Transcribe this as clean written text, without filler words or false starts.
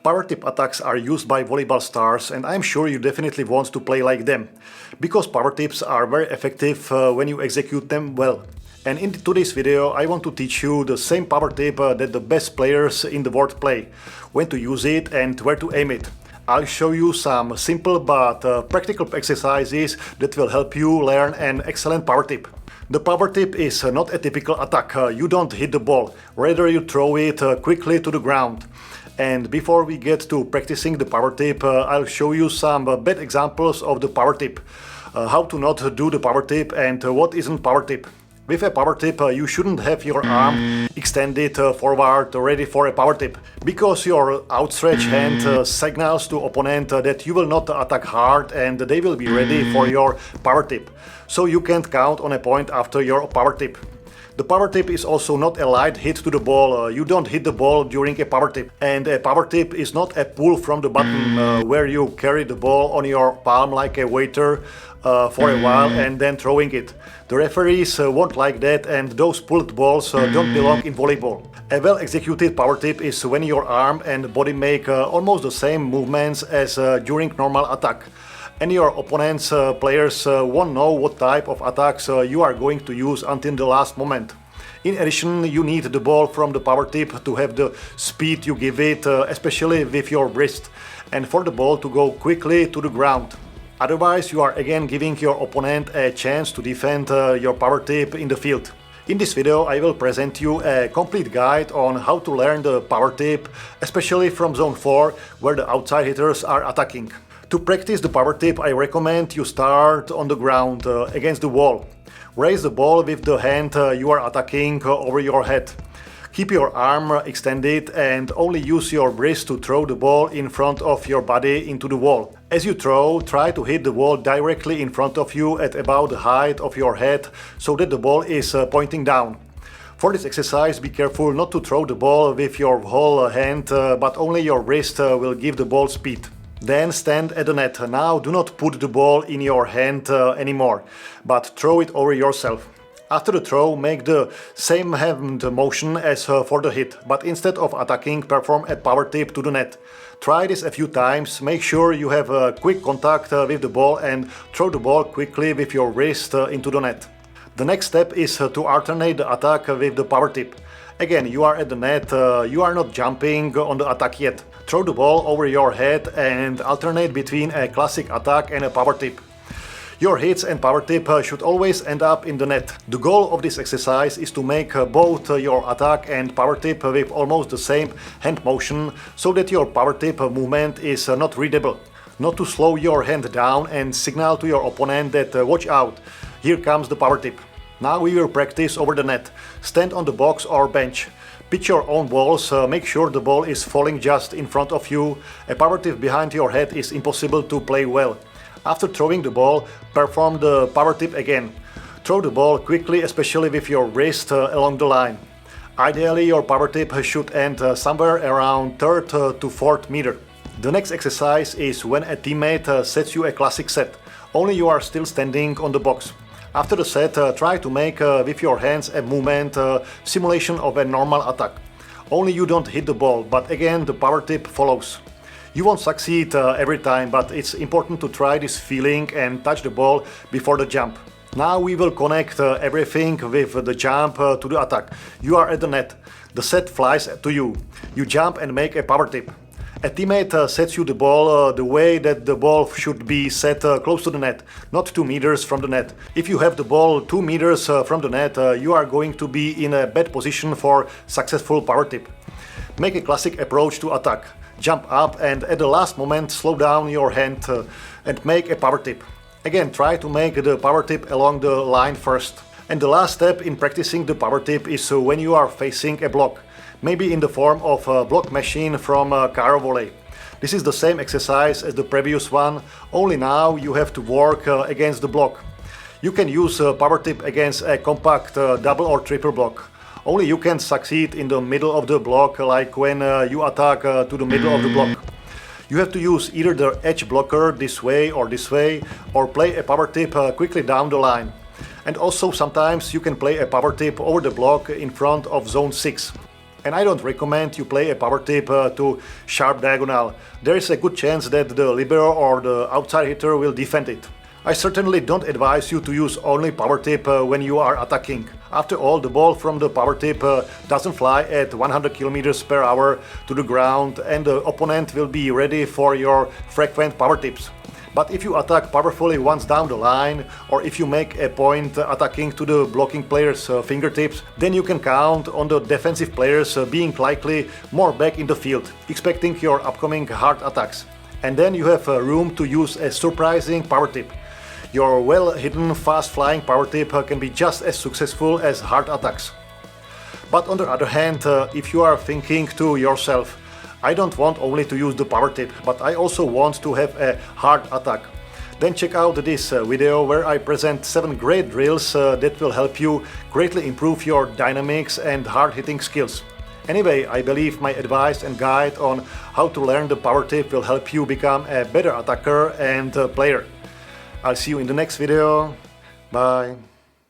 Power tip attacks are used by volleyball stars, and I'm sure you definitely want to play like them, because power tips are very effective when you execute them well. And in today's video I want to teach you the same power tip that the best players in the world play, when to use it and where to aim it. I'll show you some simple but practical exercises that will help you learn an excellent power tip. The power tip is not a typical attack. You don't hit the ball, rather you throw it quickly to the ground. And before we get to practicing the power tip, I'll show you some bad examples of the power tip. How to not do the power tip and what isn't power tip. With a power tip, you shouldn't have your arm extended forward ready for a power tip, because your outstretched hand signals to opponent that you will not attack hard and they will be ready for your power tip. So you can't count on a point after your power tip. The power tip is also not a light hit to the ball. You don't hit the ball during a power tip. And a power tip is not a pull from the button where you carry the ball on your palm like a waiter for a while and then throwing it. The referees won't like that, and those pulled balls don't belong in volleyball. A well-executed power tip is when your arm and body make almost the same movements as during normal attack. And your opponent's players won't know what type of attacks you are going to use until the last moment. In addition, you need the ball from the power tip to have the speed you give it, especially with your wrist, and for the ball to go quickly to the ground. Otherwise, you are again giving your opponent a chance to defend your power tip in the field. In this video I will present you a complete guide on how to learn the power tip, especially from zone 4, where the outside hitters are attacking. To practice the power tip, I recommend you start on the ground against the wall. Raise the ball with the hand you are attacking over your head. Keep your arm extended and only use your wrist to throw the ball in front of your body into the wall. As you throw, try to hit the wall directly in front of you at about the height of your head, so that the ball is pointing down. For this exercise, be careful not to throw the ball with your whole hand, but only your wrist will give the ball speed. Then stand at the net. Now do not put the ball in your hand anymore, but throw it over yourself. After the throw, make the same hand motion as for the hit, but instead of attacking, perform a power tip to the net. Try this a few times, make sure you have quick contact with the ball and throw the ball quickly with your wrist into the net. The next step is to alternate the attack with the power tip. Again, you are at the net, you are not jumping on the attack yet. Throw the ball over your head and alternate between a classic attack and a power tip. Your hits and power tip should always end up in the net. The goal of this exercise is to make both your attack and power tip with almost the same hand motion, so that your power tip movement is not readable. Not to slow your hand down and signal to your opponent that watch out, here comes the power tip. Now we will practice over the net. Stand on the box or bench. Pitch your own balls, make sure the ball is falling just in front of you. A power tip behind your head is impossible to play well. After throwing the ball, perform the power tip again. Throw the ball quickly, especially with your wrist along the line. Ideally, your power tip should end somewhere around 3rd to 4th meter. The next exercise is when a teammate sets you a classic set, only you are still standing on the box. After the set, try to make with your hands a movement simulation of a normal attack. Only you don't hit the ball, but again the power tip follows. You won't succeed every time, but it's important to try this feeling and touch the ball before the jump. Now we will connect everything with the jump to the attack. You are at the net. The set flies to you. You jump and make a power tip. A teammate sets you the ball the way that the ball should be set close to the net, not 2 meters from the net. If you have the ball 2 meters from the net, you are going to be in a bad position for successful power tip. Make a classic approach to attack. Jump up and at the last moment slow down your hand and make a power tip. Again, try to make the power tip along the line first. And the last step in practicing the power tip is when you are facing a block, maybe in the form of a block machine from Car Volley. This is the same exercise as the previous one, only now you have to work against the block. You can use power tip against a compact double or triple block. Only you can succeed in the middle of the block, like when you attack to the middle of the block. You have to use either the edge blocker this way, or play a power tip quickly down the line. And also sometimes you can play a power tip over the block in front of zone 6. And I don't recommend you play a power tip to sharp diagonal. There is a good chance that the libero or the outside hitter will defend it. I certainly don't advise you to use only power tip when you are attacking. After all, the ball from the power tip doesn't fly at 100 km/h to the ground, and the opponent will be ready for your frequent power tips. But if you attack powerfully once down the line, or if you make a point attacking to the blocking player's fingertips, then you can count on the defensive players being likely more back in the field, expecting your upcoming hard attacks. And then you have room to use a surprising power tip. Your well-hidden, fast-flying power tip can be just as successful as hard attacks. But on the other hand, if you are thinking to yourself, I don't want only to use the power tip, but I also want to have a hard attack, then check out this video where I present 7 great drills that will help you greatly improve your dynamics and hard hitting skills. Anyway, I believe my advice and guide on how to learn the power tip will help you become a better attacker and player. I'll see you in the next video. Bye.